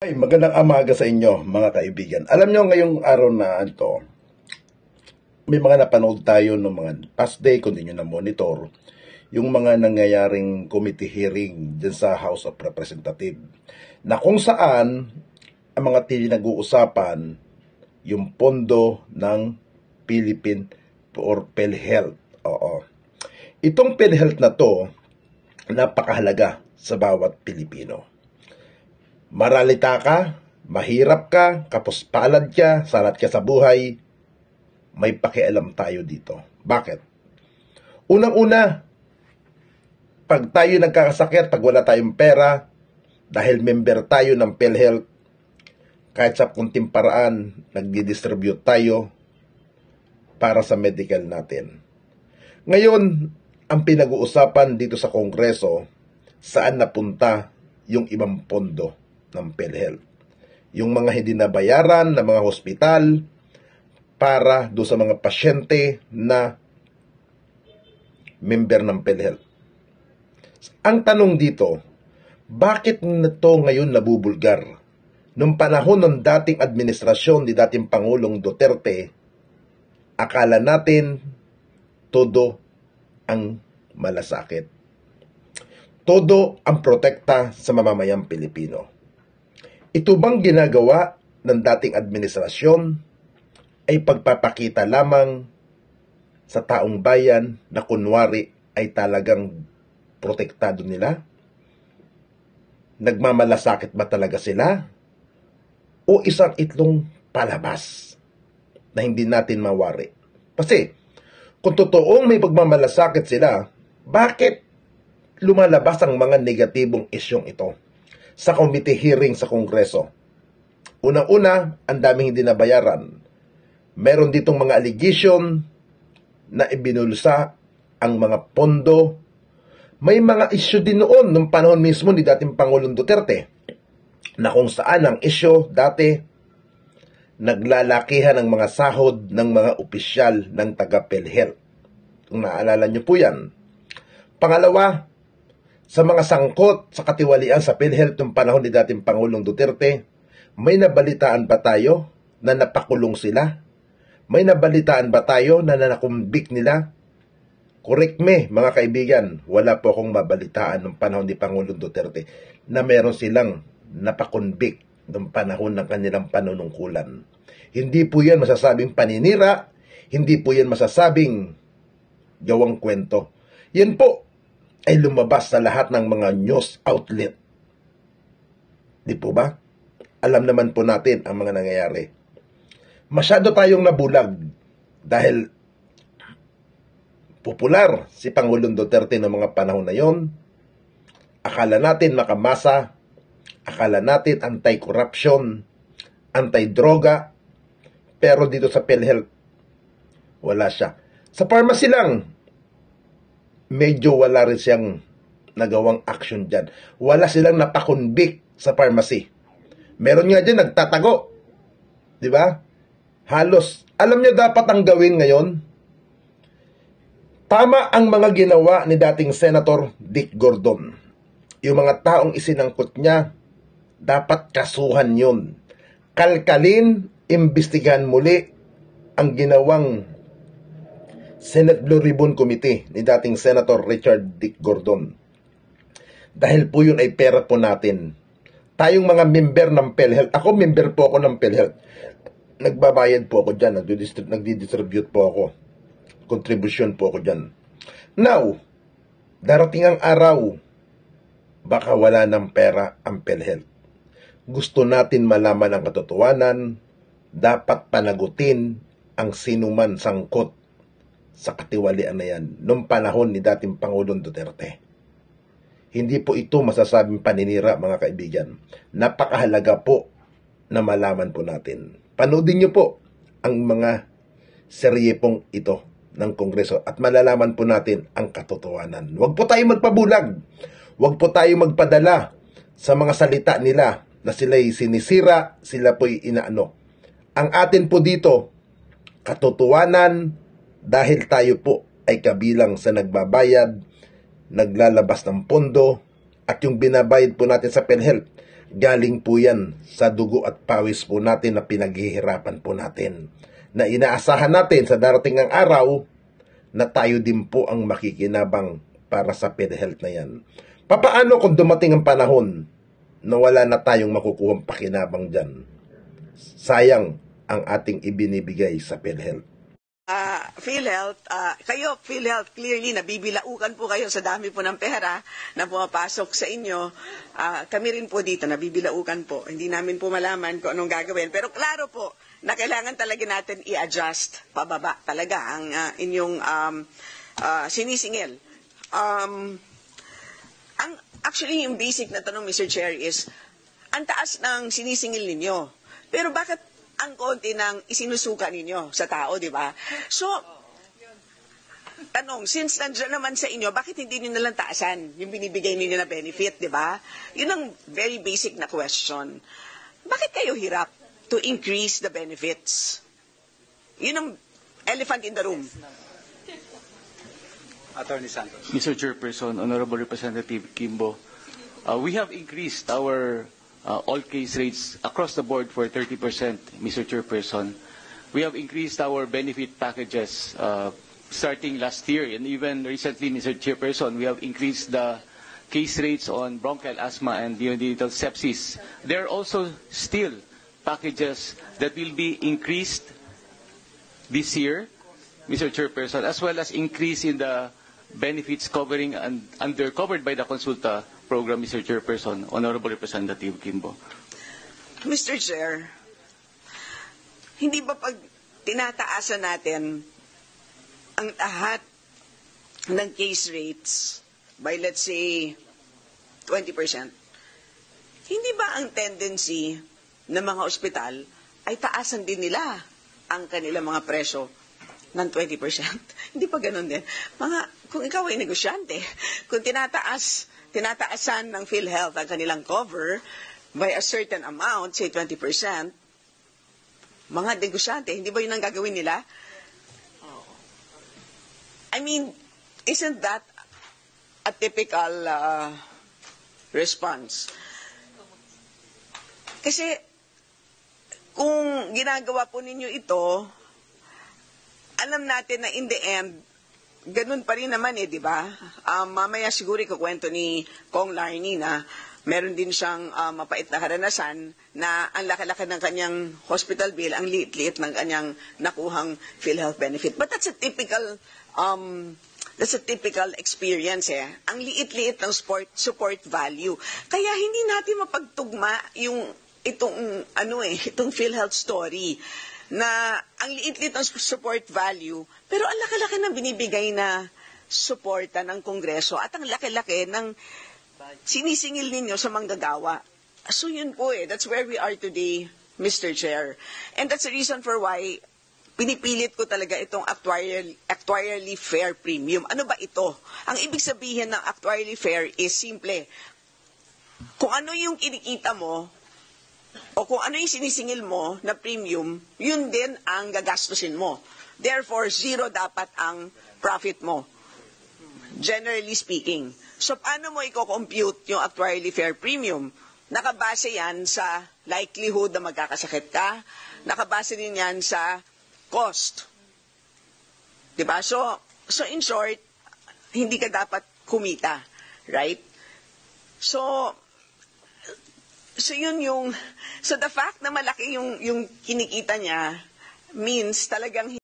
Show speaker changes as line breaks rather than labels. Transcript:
Ay, magandang umaga sa inyo, mga kaibigan. Alam nyo, ngayong araw na ito, may mga napanood tayo ng mga past day, kung di nyo na-monitor, yung mga nangyayaring committee hearing dyan sa House of Representatives, na kung saan ang mga pinag-uusapan yung pondo ng Philippine or PhilHealth. Oo. Itong PhilHealth na to, napakahalaga sa bawat Pilipino. Maralita ka, mahirap ka, kapuspalad ka, salat ka sa buhay, may pakialam tayo dito. Bakit? Unang-una, pag tayo nagkakasakit, pag wala tayong pera, dahil member tayo ng PhilHealth, kahit sa kunting paraan, nagdi-distribute tayo para sa medical natin. Ngayon, ang pinag-uusapan dito sa Kongreso, saan napunta yung ibang pondo ng PhilHealth. Yung mga hindi nabayaran ng mga hospital para do sa mga pasyente na member ng PhilHealth. Ang tanong dito, bakit nito ngayon nabubulgar? Nung panahon ng dating administrasyon ni dating Pangulong Duterte, akala natin todo ang malasakit. Todo ang protekta sa mamamayang Pilipino. Ito bang ginagawa ng dating administrasyon ay pagpapakita lamang sa taong bayan na kunwari ay talagang protektado nila? Nagmamalasakit ba talaga sila? O isang itlong palabas na hindi natin mawari? Kasi kung totoong may pagmamalasakit sila, bakit lumalabas ang mga negatibong isyong ito sa committee hearing sa Kongreso? Unang-una, ang daming hindi nabayaran. Meron ditong mga allegation na ibinulsa ang mga pondo. May mga issue din noon nung panahon mismo ni dating Pangulong Duterte na kung saan ang issue dati naglalakihan ng mga sahod ng mga opisyal ng taga-PhilHealth. Kung naalala nyo po yan. Pangalawa, sa mga sangkot sa katiwalian sa PhilHealth ng panahon ni dating Pangulong Duterte, may nabalitaan ba tayo na napakulong sila? May nabalitaan ba tayo na nakumbik nila? Correct me, mga kaibigan, wala po akong mabalitaan ng panahon ni Pangulong Duterte na meron silang napakonbik ng panahon ng kanilang panunungkulan. Hindi po yan masasabing paninira, hindi po yan masasabing gawang kwento. Yan po ay lumabas sa lahat ng mga news outlet. Di po ba? Alam naman po natin ang mga nangyayari. Masyado tayong nabulag dahil popular si Pangulong Duterte ng mga panahon na yon. Akala natin makamasa, akala natin anti-corruption, anti-droga, pero dito sa PhilHealth, wala siya. Sa pharmacy lang, medyo wala rin siyang nagawang action dyan. Wala silang napakonvict sa pharmacy. Meron nga dyan, nagtatago. Di ba? Halos. Alam niyo dapat ang gawin ngayon? Tama ang mga ginawa ni dating Senator Dick Gordon. Yung mga taong isinangkot niya, dapat kasuhan yun. Kalkalin, imbestigahan muli ang ginawang Senate Blue Ribbon Committee ni dating Senator Richard Dick Gordon. Dahil po yun ay pera po natin. Tayong mga member ng PhilHealth, ako member po ako ng PhilHealth. Nagbabayad po ako dyan, nagdidistribute po ako. Contribution po ako dyan. Now, darating ang araw, baka wala ng pera ang PhilHealth. Gusto natin malaman ang katotohanan, dapat panagutin ang sinuman sangkot sa katiwalian na yan noong panahon ni dating Pangulong Duterte. Hindi po ito masasabing paninira, mga kaibigan. Napakahalaga po na malaman po natin. Panoodin niyo po ang mga serye pong ito ng Kongreso at malalaman po natin ang katotohanan. Huwag po tayo magpabulag. Huwag po tayo magpadala sa mga salita nila na sila'y sinisira, sila po'y inaano. Ang atin po dito, katotohanan, dahil tayo po ay kabilang sa nagbabayad, naglalabas ng pondo, at yung binabayad po natin sa PhilHealth, Galing po yan sa dugo at pawis po natin na pinaghihirapan po natin. Na inaasahan natin sa darating ng araw na tayo din po ang makikinabang para sa PhilHealth na yan. Papaano kung dumating ang panahon na wala na tayong makukuhang pakinabang dyan? Sayang ang ating ibinibigay sa PhilHealth.
PhilHealth, kayo PhilHealth, clearly nabibilaukan po kayo sa dami po ng pera na pumapasok sa inyo. Kami rin po dito nabibilaukan po. Hindi namin po malaman kung anong gagawin. Pero klaro po na kailangan talaga natin i-adjust pababa talaga ang inyong sinisingil. Actually, yung basic na tanong, Mr. Chair, is ang taas ng sinisingil ninyo. Pero bakit ang konti ng isinusuka ninyo sa tao, di ba? So, tanong, since nandiyan naman sa inyo, bakit hindi nyo nalang taasan yung binibigay ninyo na benefit, di ba? Yun ang very basic na question. Bakit kayo hirap to increase the benefits? Yun ang elephant in the room.
Attorney Santos.
Mr. Chairperson, Honorable Representative Kimbo, we have increased our all case rates across the board for 30%, Mr. Chairperson. We have increased our benefit packages starting last year, and even recently, Mr. Chairperson, we have increased the case rates on bronchial asthma and neonatal sepsis. There are also still packages that will be increased this year, Mr. Chairperson, as well as increase in the benefits covering and covered by the Consulta program, Mr. Chairperson, Honorable Representative Kimbo.
Mr. Chair, hindi ba pag tinataasan natin ang lahat ng case rates by, let's say, 20%, hindi ba ang tendency ng mga ospital ay taasan din nila ang kanilang mga presyo ng 20%? Hindi pa ganun din. Kung ikaw ay negosyante, kung tinataasan ng PhilHealth ang kanilang cover by a certain amount, say 20%, mga negosyante, hindi ba yun ang gagawin nila? I mean, isn't that a typical response? Kasi, kung ginagawa po ninyo ito, alam natin na in the end, ganun pa rin naman di ba? Mamaya siguro ikukwento ni Kong Larny na meron din siyang mapait na karanasan na ang laki-laki ng kanyang hospital bill, ang liit-liit ng kanyang nakuhang PhilHealth benefit. But that's a typical experience Ang liit-liit ng support value. Kaya hindi natin mapagtugma itong PhilHealth story na ang liit-liit ng support value, pero ang laki-laki ng binibigay na suporta ng Kongreso at ang laki-laki ng sinisingil ninyo sa manggagawa. So yun po that's where we are today, Mr. Chair. And that's the reason for why pinipilit ko talaga itong actuarially fair premium. Ano ba ito? Ang ibig sabihin ng actuarially fair is simple. Kung ano yung kinikita mo, o kung ano yung sinisingil mo na premium, yun din ang gagastusin mo. Therefore, zero dapat ang profit mo. Generally speaking. So, paano mo i-compute yung actuarially fair premium? Nakabase yan sa likelihood na magkakasakit ka. Nakabase din yan sa cost. Diba? So in short, hindi ka dapat kumita. Right? So the fact na malaki yung kinikita niya means talagang